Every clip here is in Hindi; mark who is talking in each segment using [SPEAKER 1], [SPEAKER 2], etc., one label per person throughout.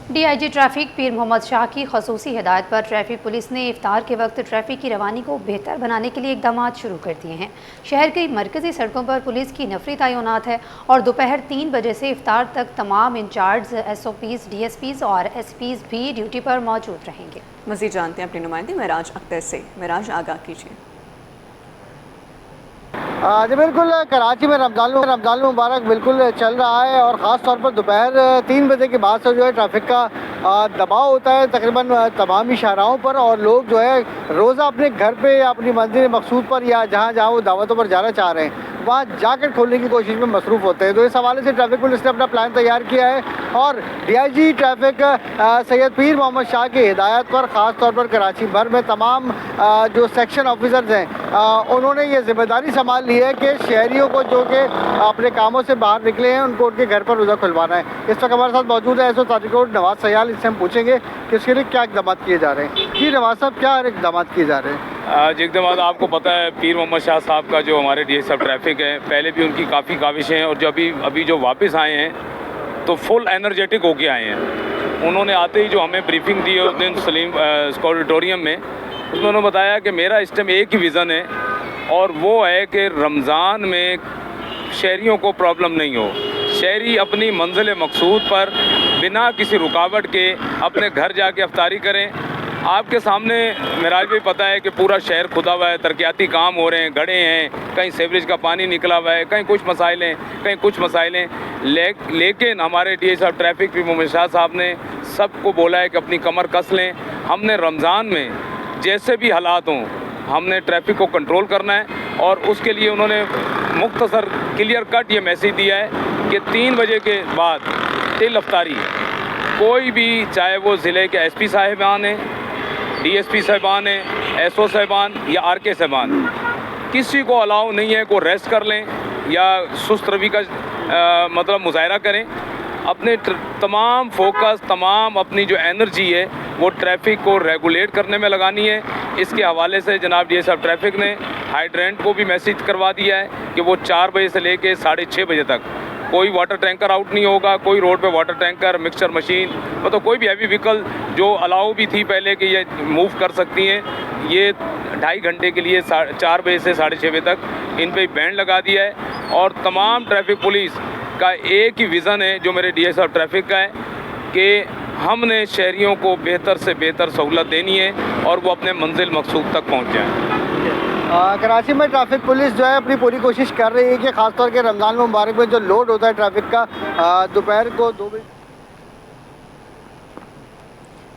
[SPEAKER 1] डीआईजी ट्रैफिक पीर मोहम्मद शाह की खसूसी हिदायत पर ट्रैफिक पुलिस ने इफ्तार के वक्त ट्रैफिक की रवानी को बेहतर बनाने के लिए इकदाम शुरू कर दिए हैं। शहर की मरकजी सड़कों पर पुलिस की नफरी तैनात है और दोपहर 3 बजे से इफ्तार तक तमाम इंचार्ज SOPs, DSPs और SPs भी ड्यूटी पर मौजूद रहेंगे।
[SPEAKER 2] मज़ीद जानते हैं अपने नुमाइंदे मेराज अख्तर से। मेराज, आगाह कीजिए।
[SPEAKER 3] जी बिल्कुल, कराची में रमज़ान मुबारक बिल्कुल चल रहा है और ख़ास तौर पर दोपहर 3 बजे के बाद से जो है ट्रैफिक का दबाव होता है तकरीबन तमाम ही शाहराहों पर, और लोग जो है रोज़ा अपने घर पे या अपनी मंजिल मकसूद पर या जहाँ जहाँ वो दावतों पर जाना चाह रहे हैं वहाँ जाकर खोलने की कोशिश में मसरूफ़ होते हैं। तो इस हवाले से ट्रैफिक पुलिस ने अपना प्लान तैयार किया है और DIG ट्रैफिक सैयद पीर मोहम्मद शाह की हिदायत पर ख़ास तौर पर कराची भर में तमाम जो सेक्शन ऑफिसर्स हैं उन्होंने ये जिम्मेदारी संभाल ली है कि शहरियों को जो कि अपने कामों से बाहर निकले हैं उनको उनके घर पर रोज़ा खुलवाना है। इस वक्त हमारे साथ मौजूद है SO तारिकोट नवाज सयाल, इससे हम पूछेंगे कि इसके लिए क्या इकदाम किए जा रहे हैं। जी नवाज साहब, क्या इकदाम किए जा रहे हैं?
[SPEAKER 4] आज इकदाम आपको पता है पीर मोहम्मद शाह साहब का जो हमारे DIG साहब ट्रैफिक है, पहले भी उनकी काफ़ी काविशें हैं और जो अभी जो वापस आए हैं तो फुल एनर्जेटिक होके आए हैं। उन्होंने आते ही जो हमें ब्रीफिंग दी है उस दिन सलीम ऑडिटोरियम में, उसमें उन्होंने बताया कि मेरा इस टाइम एक ही विज़न है और वो है कि रमज़ान में शहरियों को प्रॉब्लम नहीं हो, शहरी अपनी मंजिल मकसूद पर बिना किसी रुकावट के अपने घर जाके अफ्तारी करें। आपके सामने मेराज भी पता है कि पूरा शहर खुदा हुआ है, तरक्याती काम हो रहे हैं, गड्ढे हैं, कहीं सीवरेज का पानी निकला हुआ है, कहीं कुछ मसाइल हैं, कहीं कुछ मसाइल हैं। लेकिन हमारे DIG साहब ट्रैफिक पीर मोहम्मद शाह साहब ने सबको बोला है कि अपनी कमर कस लें। हमने रमज़ान में जैसे भी हालात हों हमने ट्रैफिक को कंट्रोल करना है और उसके लिए उन्होंने मुख्तसर क्लियर कट ये मैसेज दिया है कि 3 बजे के बाद तिल अफ्तारी कोई भी, चाहे वो ज़िले के SP साहिबान हैं, DSP साहिबान हैं, SO साहिबान या RK साहिबान, किसी को अलाउ नहीं है को रेस्ट कर लें या सुस्त रवि का मतलब मुजाहरा करें। अपने तमाम फोकस, तमाम अपनी जो एनर्जी है वो ट्रैफिक को रेगुलेट करने में लगानी है। इसके हवाले से जनाब DIG साहब ट्रैफिक ने हाइड्रेंट को भी मैसेज करवा दिया है कि वो 4 बजे से लेके 6:30 बजे तक कोई वाटर टैंकर आउट नहीं होगा, कोई रोड पे वाटर टैंकर, मिक्सचर मशीन, मतलब कोई भी हैवी व्हीकल जो अलाउ भी थी पहले कि ये मूव कर सकती हैं, ये 2.5 घंटे के लिए 4 बजे से 6:30 बजे तक इन पे बैंड लगा दिया है। और तमाम ट्रैफिक पुलिस का एक ही विज़न है जो मेरे DIG साहब ट्रैफिक का है कि हमने शहरियों को बेहतर से बेहतर सहूलत देनी है और वो अपने मंजिल मकसूद तक पहुँच जाएँ।
[SPEAKER 3] कराची में ट्रैफिक पुलिस जो है अपनी पूरी कोशिश कर रही है कि ख़ासतौर के रमज़ान मुबारक में जो लोड होता है ट्रैफिक का दोपहर को 2 बजे।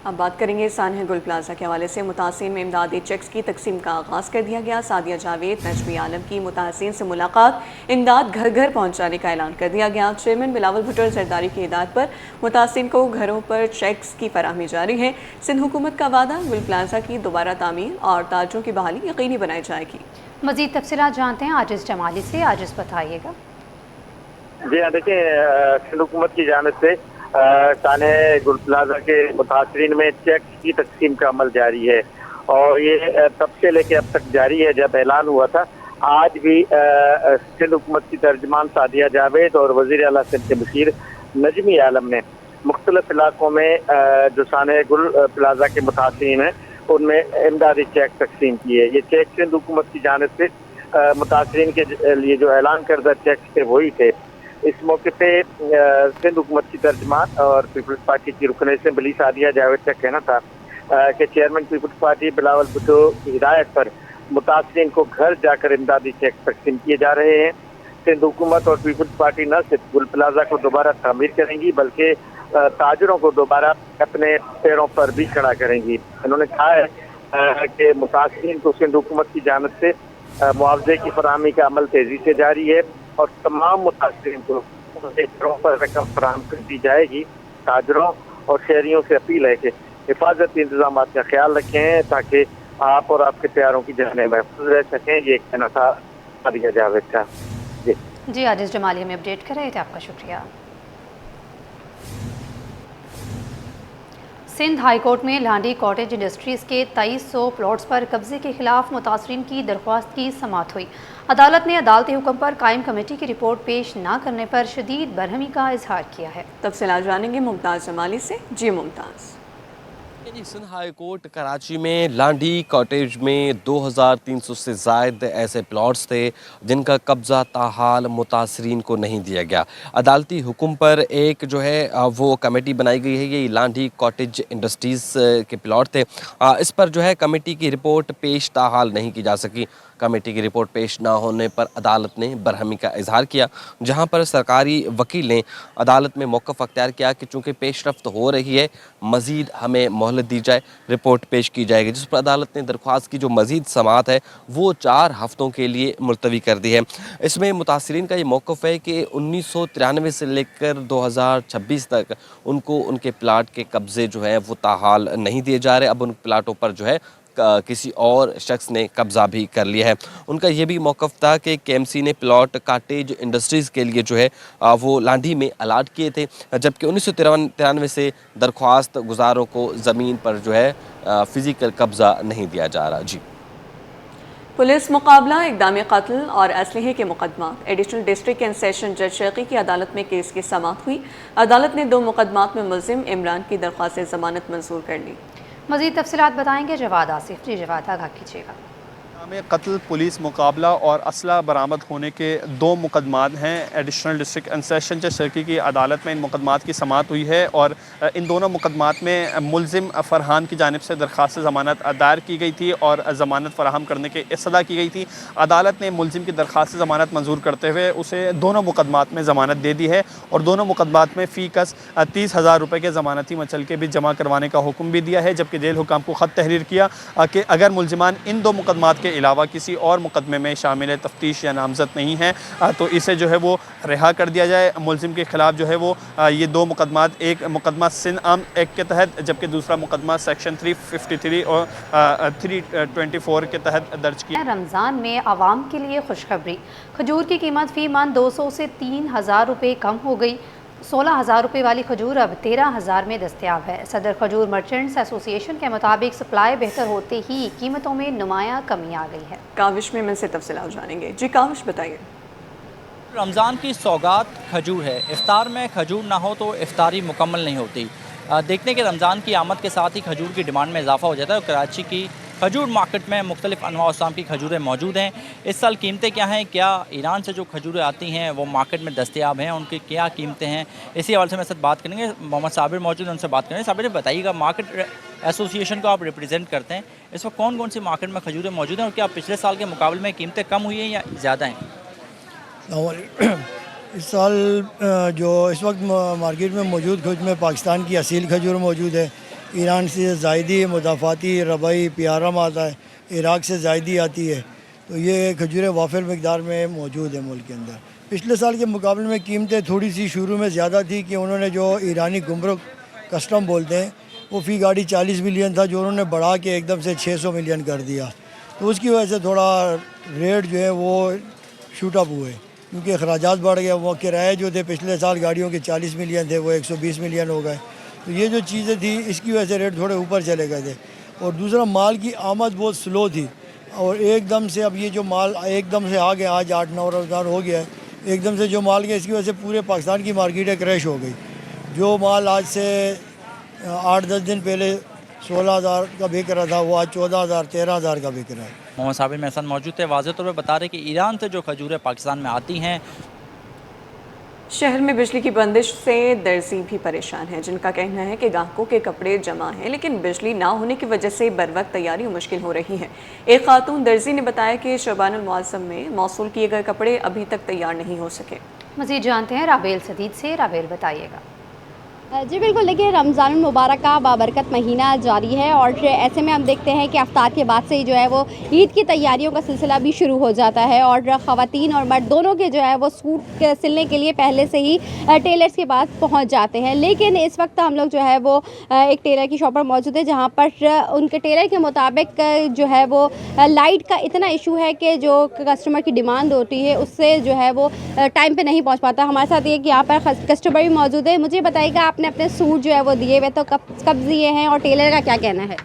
[SPEAKER 2] अब बात करेंगे सानह गुल प्लाजा के हवाले से। मुतासिन में इमदादी चेक्स की तकसीम का आगाज़ कर दिया गया। सादिया जावेद, नजमी आलम की मुतासिन से मुलाकात, इमदाद घर घर पहुँचाने का ऐलान कर दिया गया। चेयरमैन बिलावल भुट्टो जरदारी की हिदायत पर मुतासिन को घरों पर चेक्स की फराहमी जारी है। सिंध हुकूमत का वादा, गुल प्लाजा की दोबारा तामीर और ताजों की बहाली यकीनी बनाई जाएगी।
[SPEAKER 1] मज़ीद तफसीलात जानते हैं आजिज़ जमाली से। आजिज़ बताइएगा।
[SPEAKER 5] जी हाँ, देखिए सिंध हुकूमत की जानिब से सानह गुल प्लाजा के मुतासरीन में चेक्स की तकसीम का अमल जारी है और ये तब से लेके अब तक जारी है। जब ऐलान हुआ था आज भी सिंध हुकूमत की तर्जमान सादिया जावेद और वज़ीर आला सिंध के मुशीर नजमी आलम ने मुख्तलिफ इलाकों में जो सानह गुल प्लाजा के मुतासरीन हैं उनमें इमदादी चेक तकसीम किए। ये चेक सिंध हुकूमत की जानिब से मुतासरीन के लिए जो ऐलान करदा चेक्स थे वही थे। इस मौके पे सिंध हुकूमत की तर्जमान और पीपल्स पार्टी की रुकन असेंबली सादिया जावेद का कहना था कि chairman People's Party Bilawal Bhutto की हिदायत पर मुतासरीन को घर जाकर इमदादी चेक तकसीम किए जा रहे हैं। सिंध हुकूमत और पीपल्स पार्टी न सिर्फ गुल प्लाजा को दोबारा तामीर करेंगी बल्कि ताजरों को दोबारा अपने पैरों पर भी खड़ा करेंगी। उन्होंने कहा है कि मुतासरीन को सिंध हुकूमत की जानिब से मुआवजे की फराहमी का अमल तेजी से जारी है और तमाम मुतासरीन को घरों पर रकम फराहम कर दी जाएगी। ताजरों और शहरियों से अपील है कि हिफाजती इंतजाम का ख्याल रखें ताकि आप और आपके प्यारों की जानें महफूज रह सकें। ये कहना था सादिया जावेद का।
[SPEAKER 1] जी आजिज़ जमाली हमें अपडेट कर रहे थे, आपका शुक्रिया। सिंध हाई कोर्ट में लांडी कॉटेज इंडस्ट्रीज़ के 2300 प्लॉट्स पर कब्जे के खिलाफ मुतासरीन की दरख्वास्त की समाअत हुई। अदालत ने अदालती हुक्म पर कायम कमेटी की रिपोर्ट पेश न करने पर शदीद बरहमी का इजहार किया है।
[SPEAKER 2] तफसीलात जानेंगे मुमताज़ जमाली से। जी मुमताज़।
[SPEAKER 6] सिंध हाई कोर्ट कराची में लांडी कॉटेज में 2300 से ज़ायद ऐसे प्लॉट्स थे जिनका कब्ज़ा ताहाल मुतासरीन को नहीं दिया गया। अदालती हुक्म पर एक जो है वो कमेटी बनाई गई है। ये लांडी कॉटेज इंडस्ट्रीज़ के प्लॉट थे। इस पर जो है कमेटी की रिपोर्ट पेश ताहाल नहीं की जा सकी। कमेटी की रिपोर्ट पेश ना होने पर अदालत ने बरहमी का इजहार किया, जहां पर सरकारी वकील ने अदालत में मौक़िफ़ अख्तियार किया कि चूँकि पेशरफ्त हो रही है, मज़ीद हमें मोहलत दी जाए, रिपोर्ट पेश की जाएगी। जिस पर अदालत ने दरख्वास्त की जो मज़ीद समाअत है वो 4 हफ़्तों के लिए मुलतवी कर दी है। इसमें मुतासरीन का ये मौक़िफ़ है कि 1993 से लेकर 2026 तक उनको उनके प्लाट के कब्ज़े जो हैं वो ताहाल नहीं दिए जा रहे। अब उन प्लाटों पर जो है किसी और शख्स ने कब्ज़ा भी कर लिया है। उनका ये भी मौक़िफ़ था कि केएमसी ने प्लॉट कॉटेज इंडस्ट्रीज़ के लिए जो है वो लांडी में अलाट किए थे, जबकि 1993 से दरख्वास्त गुजारों को ज़मीन पर जो है फ़िज़िकल कब्ज़ा नहीं दिया जा रहा। जी।
[SPEAKER 2] पुलिस मुकाबला, इक़दाम कत्ल और असलहे के मुकदमात। एडिशनल डिस्ट्रिक्ट एंड सेशन जज शेखी की अदालत में केस की समाअत हुई। अदालत ने 2 मुकदमात में मुल्ज़िम इमरान की दरख्वास्त ज़मानत मंजूर कर ली।
[SPEAKER 1] मज़ीद तफसीलात बताएंगे जवाद आसिफ। जी जवाद, आगाह कीजिएगा।
[SPEAKER 7] कत्ल, पुलिस मुकाबला और असला बरामद होने के 2 मुकदमात हैं। एडिशनल डिस्ट्रिक्ट एंड सेशन जज शेखी की अदालत में इन मुकदमात की समाअत हुई है और इन दोनों मुकदमात में मुल्ज़िम फ़रहान की जानिब से दरख्वास्त ज़मानत दायर की गई थी और ज़मानत फ़राहम करने की इस्तदा की गई थी। अदालत ने मुल्ज़िम की दरख्वास्त ज़मानत मंजूर करते हुए उसे दोनों मुकदमात में ज़मानत दे दी है और दोनों मुकदमात में फ़ी कस 30,000 रुपये के ज़मानती मचलके भी जमा करवाने का हुक्म भी दिया है। जबकि जेल हुकाम को ख़त तहरीर किया कि अगर मुल्ज़िमान इन 2 मुकदमात के अलावा किसी और मुकदमे में शामिल तफ्तीश या नामजद नहीं है तो इसे जो है वो रिहा कर दिया जाए। मुल्ज़िम के ख़िलाफ़ जो है वो ये 2 मुकदमात, एक मुकदमा सिंध आम एक्ट के तहत जबकि दूसरा मुकदमा सेक्शन 353 और 324 के तहत दर्ज किया।
[SPEAKER 1] रमज़ान में आवाम के लिए खुशखबरी। खजूर की कीमत फ़ी मन 200 से 3,000 रुपये कम हो गई। 16,000 रुपये वाली खजूर अब 13,000 में दस्तयाब है। सदर खजूर मर्चेंट्स एसोसिएशन के मुताबिक सप्लाई बेहतर होते ही कीमतों में नुमाया कमी आ गई है।
[SPEAKER 2] काविश में से तफसीलात जानेंगे। जी काविश, बताइए।
[SPEAKER 8] रमज़ान की सौगात खजूर है। इफ्तार में खजूर ना हो तो इफ्तारी मुकम्मल नहीं होती। देखते हैं कि रमज़ान की आमद के साथ ही खजूर की डिमांड में इजाफा हो जाता है और कराची की खजूर मार्केट में मुख्तलिफ अनवा अक़साम की खजूरें मौजूद हैं। इस साल कीमतें क्या हैं, क्या ईरान से जो खजूरें आती हैं वो मार्केट में दस्तयाब हैं, उनकी क्या कीमतें हैं, इसी हवाले से मेरे साथ बात करेंगे। मोहम्मद साबिर मौजूद हैं, उनसे बात करेंगे। साबिर, बताइएगा, मार्केट एसोसिएशन को आप रिप्रेजेंट करते हैं, इस वक्त कौन कौन सी मार्केट में खजूरें मौजूद हैं और क्या पिछले साल के मुकाबले में कीमतें कम हुई हैं या ज़्यादा हैं?
[SPEAKER 9] इस साल जो इस वक्त मार्केट में मौजूद खजूर में पाकिस्तान की असील खजूर मौजूद है, ईरान से ज़ायदी, मुदाफ़ाती, रबई, प्यारम आता है, इराक़ से ज़ायदी आती है। तो ये खजूरें वाफिर मकदार में मौजूद है मुल्क के अंदर। पिछले साल के मुकाबले में कीमतें थोड़ी सी शुरू में ज़्यादा थी कि उन्होंने जो ईरानी गुमरुक कस्टम बोलते हैं वो फ़ी गाड़ी 40 मिलियन था, जो उन्होंने बढ़ा के एकदम से 600 मिलियन कर दिया। तो उसकी वजह से थोड़ा रेट जो है वो शूटअप हुए, क्योंकि अखराजात बढ़ गए। वो किराए जो थे पिछले साल गाड़ियों के 40 मिलियन थे वो 120 मिलियन हो गए। तो ये जो चीज़ें थी इसकी वजह से रेट थोड़े ऊपर चले गए थे। और दूसरा, माल की आमद बहुत स्लो थी और एकदम से अब ये जो माल एकदम से आ गया, आज 8-9 रोज़गार हो गया है, एकदम से जो माल गया इसकी वजह से पूरे पाकिस्तान की मार्केटें क्रैश हो गई। जो माल आज से 8-10 दिन पहले 16,000 का बिक रहा था वो आज 14,000, 13,000 का बिक रहा है।
[SPEAKER 8] मोहम्मद साबिर मेरे साथ मौजूद थे, वाज़ेह तौर पर बता रहे कि ईरान से जो खजूरें पाकिस्तान में आती हैं।
[SPEAKER 2] शहर में बिजली की बंदिश से दर्जी भी परेशान है, जिनका कहना है कि ग्राहकों के कपड़े जमा हैं लेकिन बिजली ना होने की वजह से बर वक्त तैयारी मुश्किल हो रही है। एक खातून दर्जी ने बताया कि शबानुल मौसम में मौसूल किए गए कपड़े अभी तक तैयार नहीं हो सके।
[SPEAKER 1] मज़ीद जानते हैं राबेल सदीद से। राबेल, बताइएगा।
[SPEAKER 10] जी बिल्कुल, देखिए रमज़ान मुबारक का बाबरकत महीना जारी है और ऐसे में हम देखते हैं कि अफ्तार के बाद से ही जो है वो ईद की तैयारियों का सिलसिला भी शुरू हो जाता है और ख़वातीन और मर्द दोनों के जो है वो सूट सिलने के लिए पहले से ही टेलर्स के पास पहुंच जाते हैं। लेकिन इस वक्त हम लोग जो है वो एक टेलर की शॉप पर मौजूद है, जहां पर उनके टेलर के मुताबिक जो है वो लाइट का इतना इशू है कि जो कस्टमर की डिमांड होती है उससे जो है वो टाइम पर नहीं पहुँच पाता। हमारे साथ एक यहाँ पर कस्टमर भी मौजूद है। मुझे बताइएगा, आप आपने अपने सूट जो है वो दिए हुए, तो कब दिए हैं और टेलर का क्या कहना है?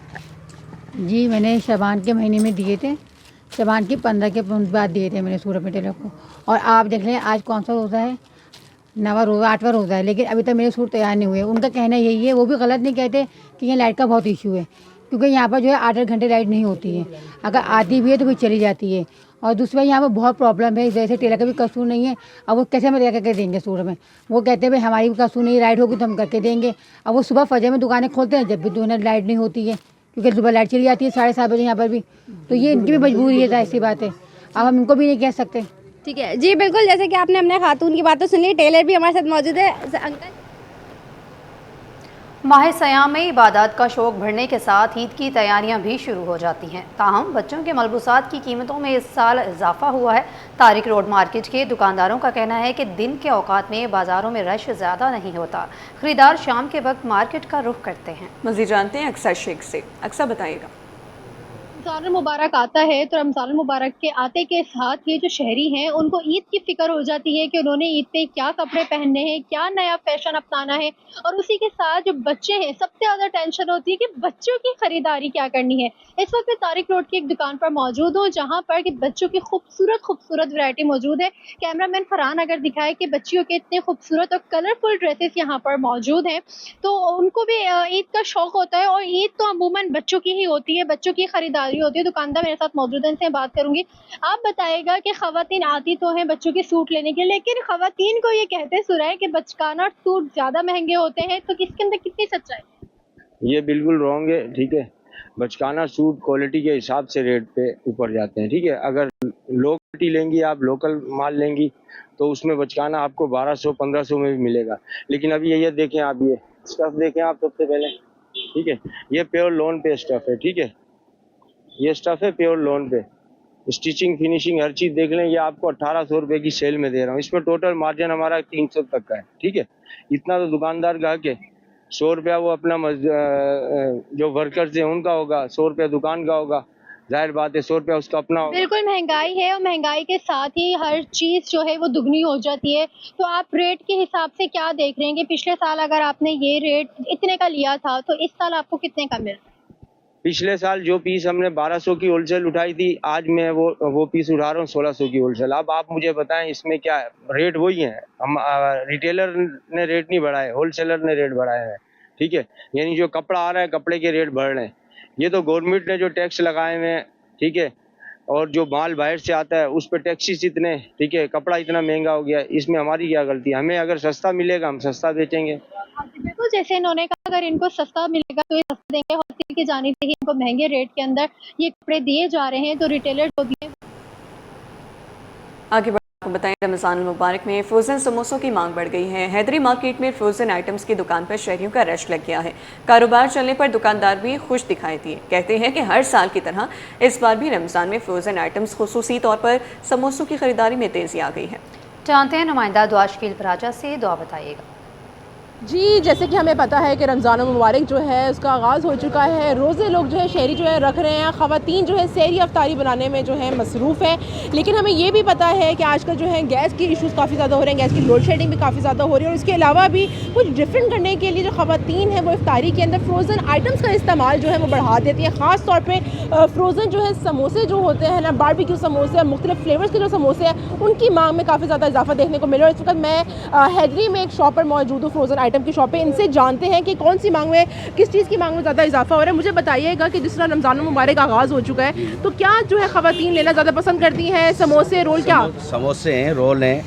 [SPEAKER 11] जी मैंने शाबान के महीने में दिए थे, शाबान की 15 के बाद दिए थे मैंने सूट अपने टेलर को। और आप देख लें आज कौन सा रोज़ा है, 9वां रोज़ा 8वां रोज़ा है, लेकिन अभी तक मेरे सूट तैयार नहीं हुए। उनका कहना यही है, वो भी गलत नहीं कहते कि यहाँ लाइट का बहुत इशू है, क्योंकि यहाँ पर जो है 8-8 घंटे लाइट नहीं होती है, अगर आती भी है तो फिर चली जाती है। और दूसरा यहाँ पर बहुत प्रॉब्लम है, जैसे टेलर का भी कसूर नहीं है, अब वो कैसे हमें तैयार करके देंगे सूट में। वो कहते हैं भाई हमारी भी कसूर नहीं, लाइट होगी तो हम करके देंगे। अब वो सुबह फजर में दुकानें खोलते हैं, जब भी दोनों लाइट नहीं होती है, क्योंकि सुबह लाइट चली जाती है 7:30 बजे यहाँ पर भी, तो ये इनकी भी मजबूरी है, ऐसी बात है, अब हम इनको भी नहीं कह सकते।
[SPEAKER 10] ठीक है जी, बिल्कुल जैसे कि आपने अपने खातून की बात तो सुन ली, टेलर भी हमारे साथ मौजूद है। अंकल,
[SPEAKER 1] माह सयाम में इबादत का शौक़ बढ़ने के साथ ईद की तैयारियां भी शुरू हो जाती हैं। ताहम बच्चों के मलबूसात की कीमतों में इस साल इजाफा हुआ है। तारिक रोड मार्केट के दुकानदारों का कहना है कि दिन के औकात में बाज़ारों में रश ज़्यादा नहीं होता, ख़रीदार शाम के वक्त मार्केट का रुख करते हैं।
[SPEAKER 2] मज़ीद जानते हैं अक्सर शेख से। अक्सर बताइएगा।
[SPEAKER 12] रमज़ान मुबारक आता है तो रमज़ान मुबारक के आते के साथ ये जो शहरी हैं उनको ईद की फ़िक्र हो जाती है कि उन्होंने ईद पे क्या कपड़े पहनने हैं, क्या नया फैशन अपनाना है। और उसी के साथ जो बच्चे हैं, सबसे ज़्यादा टेंशन होती है कि बच्चों की ख़रीदारी क्या करनी है। इस वक्त मैं तारिक रोड की एक दुकान पर मौजूद हूँ, जहाँ पर कि बच्चों की खूबसूरत वैरायटी मौजूद है। कैमरामैन फरहान अगर दिखाए कि बच्चियों के इतने खूबसूरत और कलरफुल ड्रेसेस यहाँ पर मौजूद हैं, तो उनको भी ईद का शौक़ होता है। और ईद तो अमूमन बच्चों की ही होती है, बच्चों की खरीदारी होती है। दुकानदार मेरे साथ मौजूद है, इनसे बात करूंगी। आप बताइएगा कि खवातीन आती तो हैं बच्चों के सूट लेने के, लेकिन खवातीन को ये कहते सुना है कि बचकाना सूट ज्यादा महंगे होते हैं, तो किसके अंदर कितनी सच्चाई?
[SPEAKER 13] ये बिल्कुल रॉन्ग है, ठीक है। बचकाना सूट क्वालिटी के हिसाब से रेट पे ऊपर जाते हैं, ठीक है। अगर लो क्वालिटी लेंगी, आप लोकल माल लेंगी, तो उसमें बचकाना आपको 1200-1500 में भी मिलेगा। लेकिन अभी ये देखें, आप ये स्टफ देखें आप सबसे पहले, ठीक है। ये प्योर लोन पे स्टफ है, ठीक है। ये स्टफ है प्योर लोन पे, स्टिचिंग फिनिशिंग हर चीज़ देख लें। ये आपको 1800 रुपये की सेल में दे रहा हूँ। इसमें टोटल मार्जिन हमारा 300 तक का है, ठीक है। इतना तो दुकानदार का के 100 रुपया वो अपना जो वर्कर्स हैं उनका होगा, 100 रुपया दुकान का होगा। जाहिर बात है 100 रुपया उसका अपना होगा।
[SPEAKER 12] बिल्कुल महंगाई है, और महंगाई के साथ ही हर चीज़ जो है वो दुगनी हो जाती है। तो आप रेट के हिसाब से क्या देख रहे हैं कि पिछले साल अगर आपने ये रेट इतने का लिया था, तो इस साल आपको कितने का मिल रहा है?
[SPEAKER 13] पिछले साल जो पीस हमने 1200 की होलसेल उठाई थी, आज मैं वो पीस उठा रहा हूँ 1600 की होलसेल। अब आप मुझे बताएं इसमें क्या है? रेट वही है, हम रिटेलर ने रेट नहीं बढ़ाए, होलसेलर ने रेट बढ़ाए हैं, ठीक है। यानी जो कपड़ा आ रहा है, कपड़े के रेट बढ़ रहे हैं। ये तो गवर्नमेंट ने जो टैक्स लगाए हुए हैं, ठीक है, और जो माल बाहर से आता है उस पर टैक्सेस इतने, ठीक है, कपड़ा इतना महंगा हो गया, इसमें हमारी क्या गलती है? हमें अगर सस्ता मिलेगा हम सस्ता बेचेंगे।
[SPEAKER 12] बिल्कुल, जैसे इन्होंने कहा अगर इनको सस्ता मिलेगा तो ये सस्ता देंगे। होलसेल की जानिब से ही इनको महंगे रेट के अंदर ये कपड़े दिए जा रहे हैं, तो रिटेलर जो भी है।
[SPEAKER 2] आगे आपको बताएं, रमज़ान मुबारक में फ्रोज़न समोसों की मांग बढ़ गई है। हैदरी मार्केट में फ्रोज़न आइटम्स की दुकान पर शहरियों का रश लग गया है। कारोबार चलने पर दुकानदार भी खुश दिखाई दिए। कहते हैं कि हर साल की तरह इस बार भी रमज़ान में फ्रोज़न आइटम्स खुसूसी तौर पर समोसों की खरीदारी में तेज़ी आ गई है।
[SPEAKER 1] जानते हैं नुमाइंदा दुआ शकील पराजा से, दुआ बताइएगा।
[SPEAKER 14] जी, जैसे कि हमें पता है कि रमज़ान मुबारक जो है उसका आगाज़ हो चुका है। रोज़े लोग जो है शहरी जो है रख रहे हैं, ख़वातीन जो है सहरी अफ्तारी बनाने में जो है मसरूफ़ है। लेकिन हमें ये भी पता है कि आजकल जो है गैस की इश्यूज़ काफ़ी ज़्यादा हो रहे हैं, गैस की लोड शेडिंग भी काफ़ी ज़्यादा हो रही है। और इसके अलावा भी कुछ डिफरेंट करने के लिए जो ख़वातीन हैं वो इफ्तारी के अंदर फ्रोज़न आइटम्स का इस्तेमाल जो है वो बढ़ा देती है। ख़ास तौर पर फ्रोज़न जो है समोसे जो होते हैं ना, बारबेक्यू समोसे और मुख्तलिफ फ्लेवर्स के जो समोसे हैं, उनकी मांग में काफ़ी ज़्यादा इजाफा देखने को मिल रहा है। इस वक्त मैं हैदरी में एक शॉप पर मौजूद हूँ, फ्रोज़न आइटम की शॉप पे। इनसे जानते हैं कि कौन सी मांग में, किस चीज़ की मांग में ज़्यादा इजाफा हो रहा है। मुझे बताइएगा कि जिस तरह रमज़ान मुबारक आगाज़ हो चुका है, तो क्या जो है ख़वातीन लेना ज़्यादा पसंद करती हैं? समोसे, रोल, क्या
[SPEAKER 15] समोसे हैं, रोल हैं।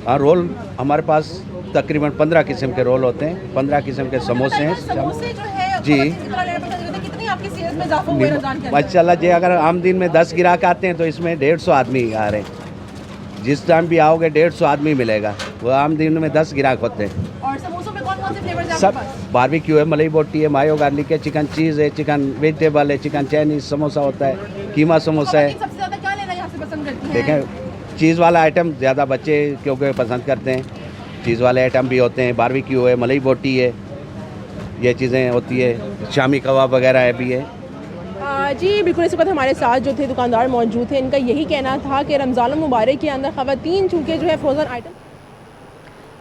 [SPEAKER 15] हाँ, रोल हमारे पास तकरीबन 15 किस्म के रोल होते हैं, 15 किस्म के समोसे हैं।
[SPEAKER 14] समोसे जो है
[SPEAKER 15] जी,
[SPEAKER 14] कितनी आपकी सेल्स में इजाफा हुआ है रमज़ान के अंदर?
[SPEAKER 15] माशाल्लाह जी, अगर आम दिन में 10 ग्राहक आते हैं तो इसमें 150 आदमी आ रहे हैं। जिस टाइम भी आओगे 150 आदमी मिलेगा, वो आम दिन में 10 ग्राहक होते हैं।
[SPEAKER 14] और समोसों में कौन कौन से फ्लेवर्स हैं
[SPEAKER 15] सब
[SPEAKER 14] आपके पास?
[SPEAKER 15] बारबेक्यू है, मलाई बोटी है, मायो गार्लिक है, चिकन चीज़ है, चिकन वेजिटेबल है, चिकन चाइनीज़ समोसा होता है, कीमा समोसा है।
[SPEAKER 14] सबसे ज़्यादा क्या लेना यहाँ से पसंद करती हैं?
[SPEAKER 15] देखें, चीज़ वाला आइटम ज़्यादा बच्चे क्योंकि पसंद करते हैं। चीज़ वाले आइटम भी होते हैं, बारबेक्यू है, मलाई बोटी है, ये चीज़ें होती है, शामी कबाब वगैरह है भी है।
[SPEAKER 14] जी बिल्कुल, इस वक्त हमारे साथ जो थे दुकानदार मौजूद थे, इनका यही कहना था कि रमज़ान मुबारक के अंदर ख़वातीन चूँकि जो है फ्रोज़न आइटम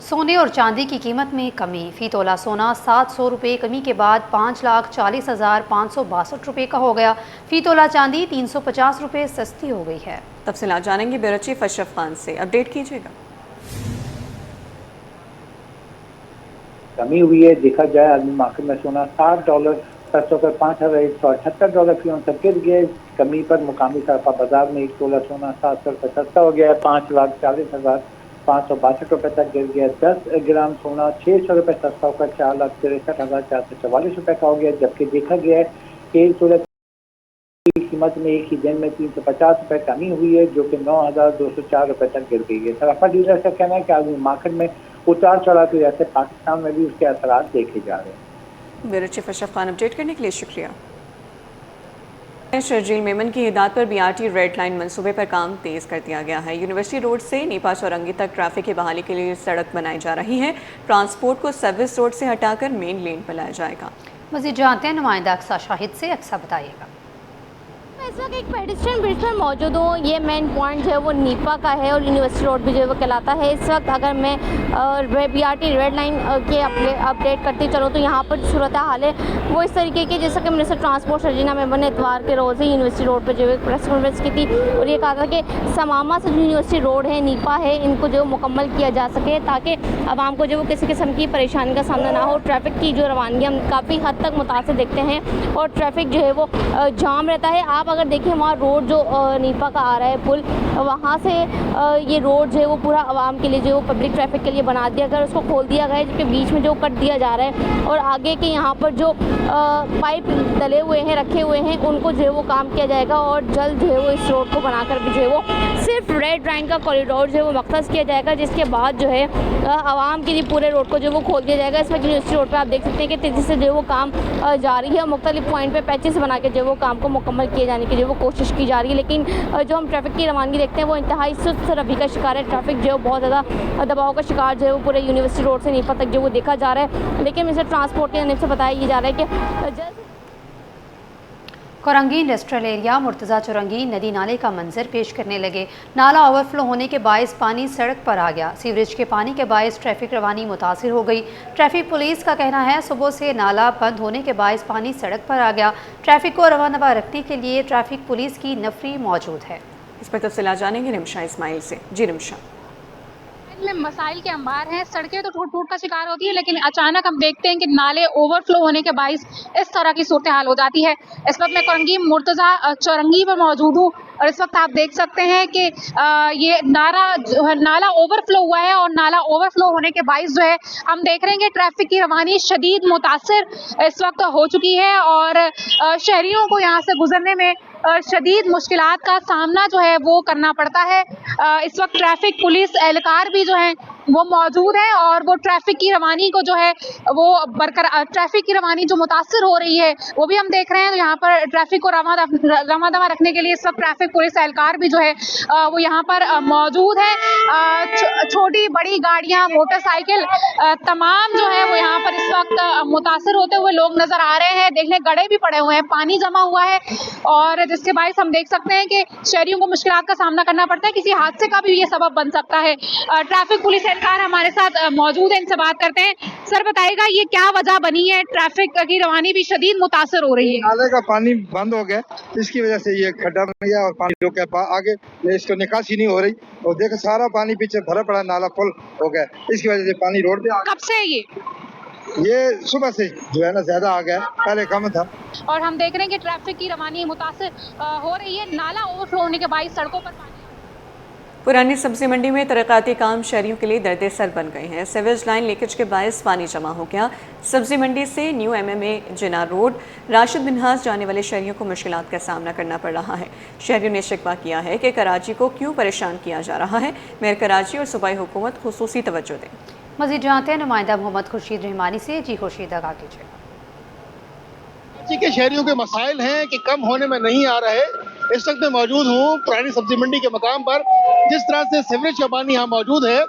[SPEAKER 1] सोने और चांदी की कीमत में कमी। फी तोला सोना 700 रुपये कमी के बाद 5,40,562 रुपये का हो गया। फी तोला चांदी 350 रुपये सस्ती हो गई है।
[SPEAKER 2] तफसीलात जानेंगे ब्यूरो चीफ अशरफ खान से, अपडेट कीजिएगा।
[SPEAKER 16] कमी हुई है, देखा जाए आज मार्केट में सोना $60 सस्ता होकर $5,178 फी औंस गिर गया। कमी पर मुकामी सरफा बाजार में 1 तोला सोना 700 रुपये सस्ता हो गया है, 5,40,562 रुपये तक गिर गया। 10 ग्राम सोना 600 रुपये सस्ता होकर 4,63,444 रुपये का हो गया। जबकि देखा गया है कि 1 तोला की कीमत में एक ही दिन में 350 रुपये कमी हुई है, जो कि 9,204 रुपये तक गिर गई है। सरफा डीलर का कहना है कि आज मार्केट में उतार चढ़ाव की वजह से पाकिस्तान में भी उसके असरात देखे जा रहे हैं।
[SPEAKER 2] Bureau chief Ashraf Khan, update करने के लिए शुक्रिया। शर्जील मेमन की हिदायत पर BRT रेड लाइन मंसूबे पर काम तेज कर दिया गया है। यूनिवर्सिटी रोड से नीपा चौरंगी तक ट्रैफिक की बहाली के लिए सड़क बनाई जा रही है। ट्रांसपोर्ट को सर्विस रोड से हटाकर मेन लेन पर लाया जाएगा।
[SPEAKER 1] मज़ीद जानते हैं नुमाइंदा अक्सा शाहिद से। अक्सा बताइएगा।
[SPEAKER 10] इस वक्त एक पेडिस्ट्रियन ब्रिज पर मौजूद हूँ। ये मेन पॉइंट जो है वो नीपा का है और यूनिवर्सिटी रोड भी जो है वो कहलाता है। इस वक्त अगर मैं BRT रेड लाइन के अपडेट करती चलूँ तो यहाँ पर सूरत हाल है वो इस तरीके की, जैसा कि मिनिस्टर ट्रांसपोर्ट शर्जीना मेमन ने इतवार के रोज़ ही यूनिवर्सिटी रोड पर जो है प्रेस कॉन्फ्रेंस की थी और ये कहा था कि समामा से जो यूनिवर्सिटी रोड है, नीपा है, इनको जो मुकम्मल किया जा सके ताकि आवाम को जो वो किसी किस्म की परेशानी का सामना ना हो। ट्रैफिक की जो रवानगी हम काफ़ी हद तक मुतासर देखते हैं और ट्रैफिक जो है वो जाम रहता है। आप अगर देखिए वहाँ रोड जो नीपा का आ रहा है पुल, वहाँ से ये रोड जो है वो पूरा आवाम के लिए जो है पब्लिक ट्रैफिक के लिए बना दिया गया, उसको खोल दिया गया है, जबकि बीच में जो कट दिया जा रहा है और आगे के यहाँ पर जो पाइप डले हुए हैं, रखे हुए हैं, उनको जो है वो काम किया जाएगा और जल्द जो है वो इस रोड को बनाकर भी जो है वो सिर्फ रेड लाइन का कॉरिडोर जो है वो मख्तस किया जाएगा, जिसके बाद जो है आवाम के लिए पूरे रोड को जो वो खोल दिया जाएगा। इस वक्त यूनिवर्सिटी रोड पर आप देख सकते हैं कि तेज़ी से जो है वो काम जारी है। मुख्तलिफ पॉइंट पर पैचेस बना के जो है वो काम को मुकम्मल किए जाने की जो वो कोशिश की जा रही है, लेकिन जो हम ट्रैफिक की रवानगी देखते हैं वो इंतहाई सुस्त रवि का शिकार है। ट्रैफिक जो है बहुत ज़्यादा दबाव का शिकार जो है वो पूरे यूनिवर्सिटी रोड से नीपा तक जो वो देखा जा रहा है। लेकिन मिनिस्टर ट्रांसपोर्ट की जानिब से बताया जा रहा है कि
[SPEAKER 1] कोरंगी इंडस्ट्रियल एरिया मुर्तज़ा चौरंगी नदी नाले का मंजर पेश करने लगे। नाला ओवरफ्लो होने के बायस पानी सड़क पर आ गया। सीवरेज के पानी के बायस ट्रैफिक रवानी मुतासिर हो गई। ट्रैफिक पुलिस का कहना है सुबह से नाला बंद होने के बायस पानी सड़क पर आ गया। ट्रैफिक को रवा नवा रखने के लिए ट्रैफिक पुलिस की नफरी मौजूद है।
[SPEAKER 2] इस पर तफसीलात जानेंगे रिमशा इस्माइल से। जी रिमशा।
[SPEAKER 12] में मसाइल के अंबार हैं, सड़कें तो टूट का शिकार होती है, लेकिन अचानक हम देखते हैं कि नाले ओवरफ्लो होने के बाइस इस तरह की सूरत हाल हो जाती है। इस वक्त मैं कोरंगी मुर्तज़ा चौरंगी पर मौजूद हूँ और इस वक्त आप देख सकते हैं कि ये नाला ओवरफ्लो हुआ है और नाला ओवरफ्लो होने के बाइस जो है हम देख रहे हैं कि ट्रैफिक की रवानी शदीद मुतासिर इस वक्त हो चुकी है और शहरियों को यहाँ से गुजरने में शदीद मुश्किलात का सामना जो है वो करना पड़ता है। इस वक्त ट्रैफिक पुलिस एहलकार भी जो है वो मौजूद है और वो ट्रैफिक की रवानी को जो है वो बरकरार, ट्रैफिक की रवानी जो मुतासिर हो रही है वो भी हम देख रहे हैं। तो यहाँ पर ट्रैफिक को रवा दवा रखने के लिए इस वक्त ट्रैफिक पुलिस एहलकार भी जो है वो यहाँ पर मौजूद है। छोटी बड़ी गाड़ियाँ, मोटरसाइकिल तमाम जो है वो यहाँ पर इस वक्त मुतासिर होते हुए लोग नजर आ रहे हैं। देखने गड्ढे भी पड़े हुए हैं, पानी जमा हुआ है और जिसके बायस हम देख सकते हैं कि शहरियों को मुश्किलात का सामना करना पड़ता है। किसी हादसे का भी ये सबब बन सकता है। ट्रैफिक पुलिस एहलकार हमारे साथ मौजूद है, इनसे बात करते हैं। सर बताइएगा ये क्या वजह बनी है, ट्रैफिक की रवानी भी शदीद मुतासर हो रही है?
[SPEAKER 17] नाले का पानी बंद हो गया, इसकी वजह से ये खड्डा बन गया और पानी रोक आगे इसको निकासी नहीं हो रही और देखो सारा पानी पीछे भरा पड़ा, नाला फुल हो गया, इसकी वजह से पानी रोड पे।
[SPEAKER 12] कब से
[SPEAKER 17] ये सुबह से जो है ना ज्यादा आ गया, पहले कम था।
[SPEAKER 12] और हम देख रहे हैं कि ट्रैफिक की रवानी मुतासिर हो रही है। नाला ओवरफ्लो होने के बाइस सड़कों पर
[SPEAKER 2] पुरानी सब्जी मंडी में तरक्याती काम शहरियों के लिए दर्द सर बन गए हैं। सीवेज लाइन लीकेज के बायस पानी जमा हो गया। सब्जी मंडी से न्यू MMA जिना रोड राशिद मिन्हाज जाने वाले शहरियों को मुश्किलात का सामना करना पड़ रहा है। शहरियों ने शिकवा किया है कि कराची को क्यों परेशान किया जा रहा है। मेयर कराची और सूबाई हुकूमत खुसूसी तवज्जो दें।
[SPEAKER 1] मज़ीद जानते हैं नुमाइंदा मोहम्मद खुर्शीद रहमानी से। जी खुर्शीद, आगाह कीजिए।
[SPEAKER 18] कराची के शहरियों के मसाइल हैं कि कम होने में नहीं आ रहे। इस वक्त मैं मौजूद हूँ पुरानी सब्जी मंडी के मकाम पर। जिस तरह से सीवरेज का पानी यहाँ मौजूद है,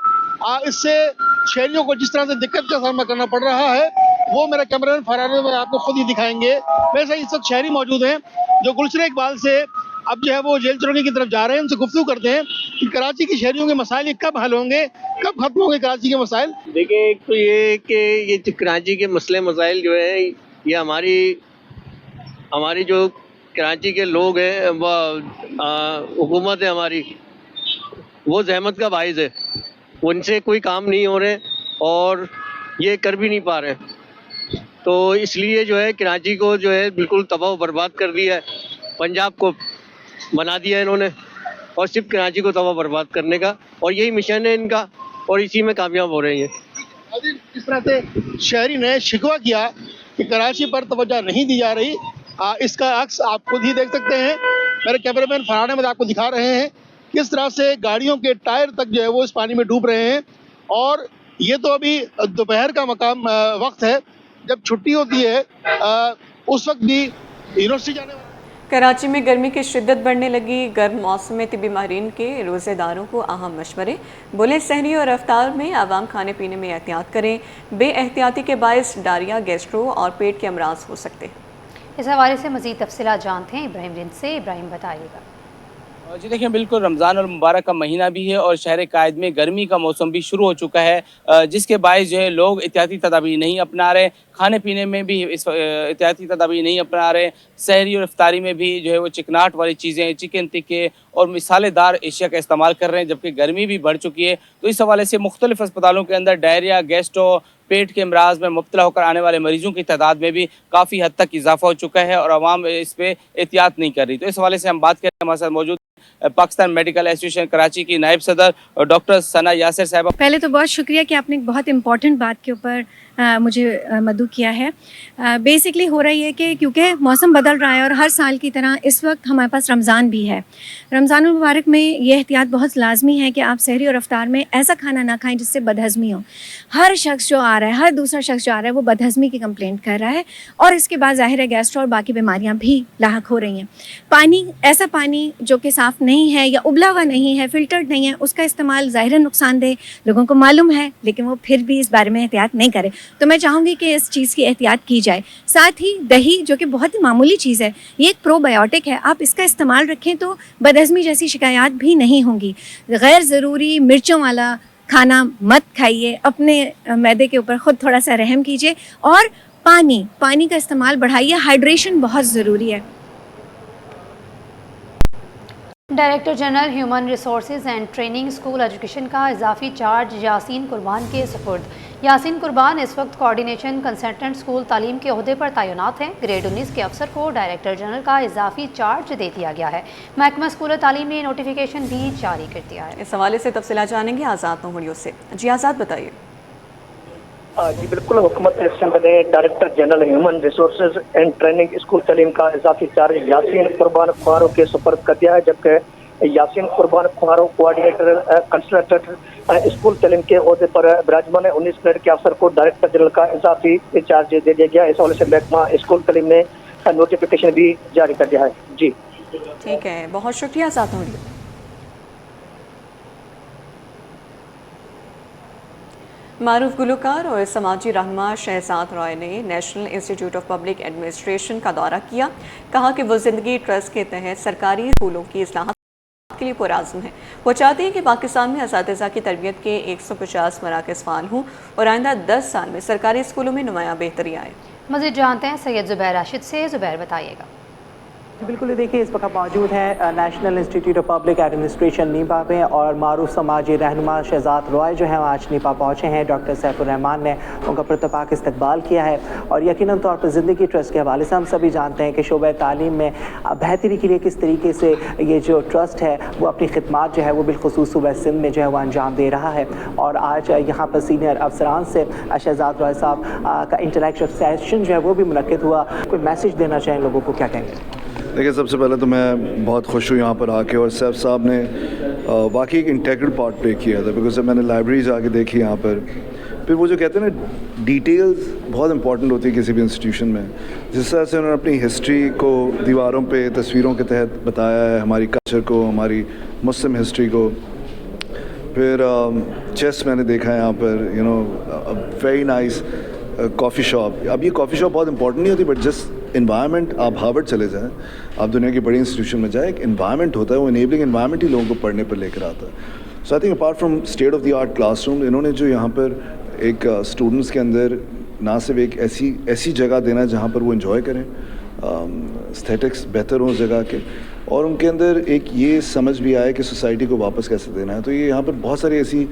[SPEAKER 18] इससे शहरियों को जिस तरह से दिक्कत का सामना करना पड़ रहा है वो मेरा कैमरामैन फरार में आपको खुद ही दिखाएंगे। वैसे इस वक्त शहरी मौजूद हैं जो गुलशन इकबाल से अब जो है वो जेल चौकी की तरफ जा रहे हैं। उनसे गुफ्तगू करते हैं कि कराची के शहरियों के मसाइल ये कब हल होंगे, कब खत्म होंगे कराची के मसाइल।
[SPEAKER 19] देखिए, एक तो ये कि ये जो कराची के मसले मसाइल जो है ये हमारी जो कराची के लोग हैं व हुकूमत है हमारी, वो जहमत का बाइस है। उनसे कोई काम नहीं हो रहे और ये कर भी नहीं पा रहे, तो इसलिए जो है कराची को जो है बिल्कुल तबाह बर्बाद कर दिया है। पंजाब को बना दिया है इन्होंने और सिर्फ कराची को तबाह बर्बाद करने का, और यही मिशन है इनका और इसी में कामयाब हो रहे हैं।
[SPEAKER 18] इस तरह से शहरी ने शिकवा किया कि कराची पर तवज्जो नहीं दी जा रही। इसका अक्स आप खुद ही देख सकते हैं। मेरे कैमरामैन फरहान अहमद आपको दिखा रहे हैं किस तरह से गाड़ियों के टायर तक जो है वो इस पानी में डूब रहे हैं। और ये तो अभी दोपहर का वक्त है, जब छुट्टी होती है उस वक्त भी यूनिवर्सिटी जाने वाले।
[SPEAKER 2] कराची में गर्मी की शिद्दत बढ़ने लगी। गर्म मौसम में तिब्बी माहिरीन के रोज़ेदारों को अहम मशवरे। बोले सहरी और अफ्तार में आवाम खाने पीने में एहतियात करें। बेएहतियाती के बायस डायरिया, गैस्ट्रो और पेट के अमराज हो सकते हैं।
[SPEAKER 1] इस हवाले से मज़ीद तफसीलात जानते हैं इब्राहिम रिंद से। इब्राहिम बताइएगा।
[SPEAKER 20] जी देखिए, बिल्कुल रमज़ान और मुबारक का महीना भी है और शहर कायद में गर्मी का मौसम भी शुरू हो चुका है, जिसके बायस जो है लोग एहतियाती तदाबीर नहीं अपना रहे। खाने पीने में भी इस एहतियाती तदाबीर नहीं अपना रहे। सहरी और इफ्तारी में भी जो है वो चिकनाहट वाली चीज़ें, चिकन टिक्के और मिसालेदार एशिया का इस्तेमाल कर रहे हैं, जबकि गर्मी भी बढ़ चुकी है। तो इस हवाले से मुख्तलिफ अस्पतालों के अंदर डायरिया, गैस्ट्रो, पेट के अमराज में मुब्तला होकर आने वाले मरीजों की तादाद में भी काफ़ी हद तक इजाफा हो चुका है और आवाम इस पर एहतियात नहीं कर रही। तो इस हवाले से हम बात करें, हमारे साथ मौजूद पाकिस्तान मेडिकल एसोसिएशन कराची की नायब सदर डॉक्टर सना यासिर साहिबा।
[SPEAKER 21] पहले तो बहुत शुक्रिया कि आपने एक बहुत इम्पॉर्टेंट बात के ऊपर मुझे मदऊ किया है। बेसिकली हो रही है कि क्योंकि मौसम बदल रहा है और हर साल की तरह इस वक्त हमारे पास रमज़ान भी है। रमज़ान मुबारक में ये एहतियात बहुत लाजमी है कि आप सहरी और अफ्तार में ऐसा खाना ना खाएं जिससे बदहज़मी हो। हर शख्स जो आ रहा है, हर दूसरा शख्स जो आ रहा है वो बदहज़मी की कंप्लेंट कर रहा है और इसके बाद ज़ाहिर है गैस्ट्रो और बाकी बीमारियाँ भी लाहक हो रही हैं। पानी, ऐसा पानी जो कि साफ़ नहीं है या उबला हुआ नहीं है, फ़िल्टर्ड नहीं है, उसका इस्तेमाल ज़ाहिर नुकसानदेह लोगों को मालूम है, लेकिन वो फिर भी इस बारे में एहतियात नहीं करें। तो मैं चाहूँगी कि इस चीज़ की एहतियात की जाए। साथ ही दही, जो कि बहुत ही मामूली चीज़ है, ये एक प्रोबायोटिक है, आप इसका इस्तेमाल रखें तो बदहज़मी जैसी शिकायत भी नहीं होंगी। गैर ज़रूरी मिर्चों वाला खाना मत खाइए, अपने मैदे के ऊपर ख़ुद थोड़ा सा रहम कीजिए और पानी का इस्तेमाल बढ़ाइए। हाइड्रेशन बहुत ज़रूरी है।
[SPEAKER 1] Director general human resources and training school education का इजाफी चार्ज यासीन कुर्बान के सुपुर्द। यासीन कुर्बान इस वक्त कोऑर्डिनेशन कंसल्टेंट स्कूल तालीम के ओहदे पर तैनात हैं। ग्रेड 19 के अफसर को डायरेक्टर जनरल का इजाफी चार्ज दे दिया गया है। महकमा स्कूल तालीम ने नोटिफिकेशन भी जारी कर दिया है।
[SPEAKER 2] इस हवाले से तफसीलात जानेंगे आज़ाद नोहड़ियों से। जी आज़ाद, बताइए।
[SPEAKER 22] जी बिल्कुल, हुकूमत असिस्टेंट ने director general human resources and training school तालीम का इजाफी चार्ज यासीन कुर्बान खुआरो के सुपर्द कर दिया है, जबकि यासीन कुर्बान खुआरो कोऑर्डिनेटर कंसल्टेंट स्कूल तालीम के ओहदे पर विराजमान है। 19 ग्रेड के अफसर को डायरेक्टर जनरल का इजाफी चार्ज दे दिया गया। इस हवाले से महकमा स्कूल तालीम ने नोटिफिकेशन भी जारी कर दिया है। जी
[SPEAKER 2] ठीक है, बहुत शुक्रिया आज़ाद नोहड़ियों। मारूफ गुलकार और समाजी रहनुमा शहजाद रॉय ने national institute of public administration का दौरा किया। कहा कि वो ज़िंदगी ट्रस्ट के तहत सरकारी स्कूलों की इस्लाहत के लिए पुरआज़्म है। वो चाहते हैं कि पाकिस्तान में असातिज़ा की तरबियत के 150 मराकज़ फ़ाल हों और आइंदा 10 साल में सरकारी स्कूलों में नुमाया बेहतरी आए।
[SPEAKER 1] मज़ीद जानते हैं सैयद ज़ुबैर राशिद से। ज़ुबैर, बताइएगा।
[SPEAKER 23] बिल्कुल, देखिए इस वक्त मौजूद है national institute of public administration Nipah में और मारूफ समाजी रहनुमा शहजाद रॉय जो हैं आज नीपा पहुँचे हैं। डॉक्टर सैफुर रहमान ने उनका पुरतपाक इस्तकबाल किया है और यकीनन तौर पर ज़िंदगी ट्रस्ट के हवाले से हम सभी जानते हैं कि शोबे तालीम में बेहतरी के लिए किस तरीके से ये जो ट्रस्ट है वो अपनी खिदमात जो है वो बिलखुसूस सूबा सिंध में जो है वो अंजाम दे रहा है। और आज यहाँ पर सीनियर अफसरान से शहजाद रॉय साहब का इंटरेक्टिव सेशन जो है वो भी मुनक्किद हुआ। कोई मैसेज देना चाहें लोगों को, क्या कहेंगे?
[SPEAKER 24] देखिए, सबसे पहले तो मैं बहुत खुश हूँ यहाँ पर आके और सैफ साहब ने वाकई एक इंटेग्रल पार्ट प्ले किया था। बिकॉज जब मैंने लाइब्रेरीज आके देखी यहाँ पर, फिर वो जो कहते हैं ना, डिटेल्स बहुत इंपॉर्टेंट होती है किसी भी इंस्टीट्यूशन में। जिस तरह से उन्होंने अपनी हिस्ट्री को दीवारों पे तस्वीरों के तहत बताया है, हमारी कल्चर को, हमारी मुस्लिम हिस्ट्री को। फिर चेस मैंने देखा है यहाँ पर, you know, very nice coffee shop. अब ये कॉफ़ी शॉप बहुत इंपॉर्टेंट नहीं होती, बट जस्ट इन्वायरमेंट, आप हार्वर्ड चले जाएं, आप दुनिया की बड़ी इंस्टीट्यूशन में जाएं, एक इन्वायरमेंट होता है, वो इनेबलिंग इन्वायरमेंट ही लोगों को पढ़ने पर लेकर आता है। So I think apart from state of the art classroom, इन्होंने जो यहाँ पर एक स्टूडेंट्स के अंदर ना सिर्फ एक ऐसी जगह देना जहाँ पर वो इन्जॉय करें, एस्थेटिक्स बेहतर हों उस जगह के, और उनके अंदर एक ये समझ भी आए कि सोसाइटी को वापस कैसे देना है। तो ये यहाँ पर बहुत सारी ऐसी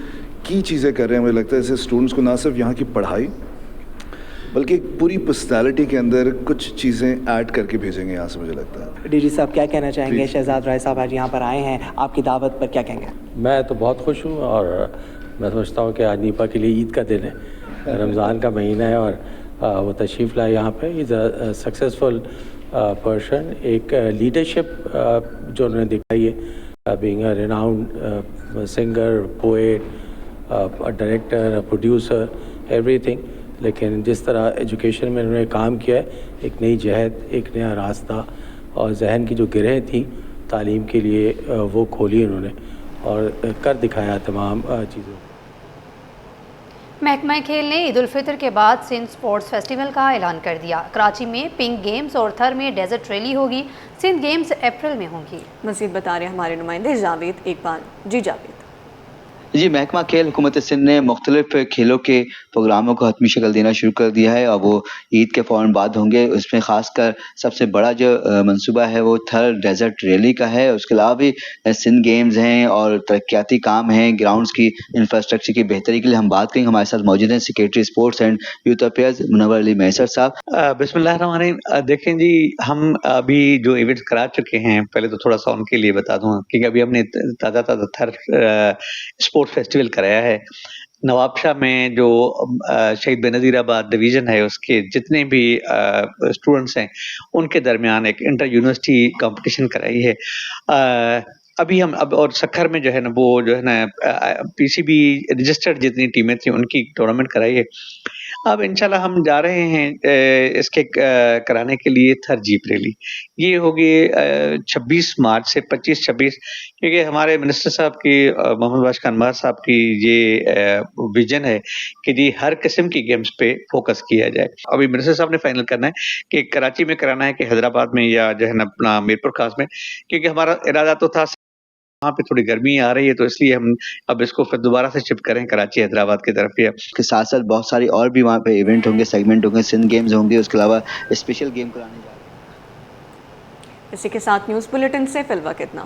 [SPEAKER 24] की चीज़ें कर रहे हैं। मुझे लगता है ऐसे स्टूडेंट्स को ना सिर्फ यहाँ की पढ़ाई बल्कि एक पूरी पर्सनैलिटी के अंदर कुछ चीज़ें ऐड करके भेजेंगे यहाँ से, मुझे लगता है।
[SPEAKER 23] डीजी साहब क्या कहना चाहेंगे? शहजाद राय साहब आज यहाँ पर आए हैं, आपकी दावत पर क्या कहेंगे?
[SPEAKER 3] मैं तो बहुत खुश हूँ और मैं समझता हूँ कि आज नीपा के लिए ईद का दिन है, रमज़ान का महीना है और वो तशरीफ़ लाए यहाँ पे। इज़ अ सक्सेसफुल पर्सन, एक लीडरशिप जो उन्होंने दिखाई है, being a renowned singer, poet, director, producer, everything. लेकिन जिस तरह एजुकेशन में उन्होंने काम किया है, एक नई जहद, एक नया रास्ता और जहन की जो गिरहें थी तालीम के लिए वो खोली उन्होंने और कर दिखाया तमाम चीज़ों।
[SPEAKER 1] महकमा खेल ने ईद उल फितर के बाद सिंध स्पोर्ट्स फेस्टिवल का ऐलान कर दिया। कराची में पिंक गेम्स और थर में डेजर्ट रैली होगी। सिंध गेम्स अप्रैल में होंगी।
[SPEAKER 2] मज़ीद बता रहे हमारे नुमाइंदे जावेद इकबाल। जी जावेद।
[SPEAKER 4] जी, महकमा खेल हुकूमत सिंध ने मुख्तलिफ खेलों के प्रोग्रामों को हतमी शक्ल देना शुरू कर दिया है और वो ईद के फ़ौरन बाद होंगे। उसमें ख़ासकर सबसे बड़ा जो मंसूबा है वो थर डेजर्ट रैली का है। उसके अलावा भी सिंध गेम्स हैं और तरक्याती काम हैं, ग्राउंड्स की इंफ्रास्ट्रक्चर की बेहतरी के लिए हम बात करेंगे। हमारे साथ मौजूद हैं secretary sports and youth affairs Munawwar Ali Maisar साहब।
[SPEAKER 5] बिस्मिल्लाहिर्रहमानिर्रहीम। देखें जी, हम अभी जो इवेंट्स करा चुके हैं, पहले तो थोड़ा सा उनके लिए बता दूँ, क्योंकि अभी हमने ताज़ा थर स्पोर्ट्स फेस्टिवल कराया है। नवाबशाह में जो शहीद बेनज़ीराबाद डिवीज़न है, उसके जितने भी स्टूडेंट्स हैं उनके दरमियान एक इंटर यूनिवर्सिटी कंपटीशन कराई है। अभी हम और सखर में जो है ना, वो जो है ना पीसीबी रजिस्टर्ड जितनी टीमें थी उनकी टूर्नामेंट कराई है। अब इंशाल्लाह हम जा रहे हैं इसके कराने के लिए थर जीप रैली। ये होगी 26 मार्च से 25-26, क्योंकि हमारे मिनिस्टर साहब की मोहम्मद बाश खान साहब की ये विजन है कि जी हर किस्म की गेम्स पे फोकस किया जाए। अभी मिनिस्टर साहब ने फाइनल करना है कि कराची में कराना है कि हैदराबाद में या जो है ना अपना मीरपुर खास में, क्योंकि हमारा इरादा तो था वहाँ पे थोड़ी गर्मी आ रही है, तो इसलिए हम अब इसको फिर दोबारा से शिफ्ट करें कराची हैदराबाद की तरफ।
[SPEAKER 4] के साथ साथ बहुत सारी और भी वहाँ पे इवेंट होंगे, सेगमेंट होंगे, सिंध गेम्स होंगे, उसके अलावा स्पेशल गेम कराने जा रहे हैं।
[SPEAKER 2] इसी के साथ न्यूज़ बुलेटिन से फिलहाल इतना।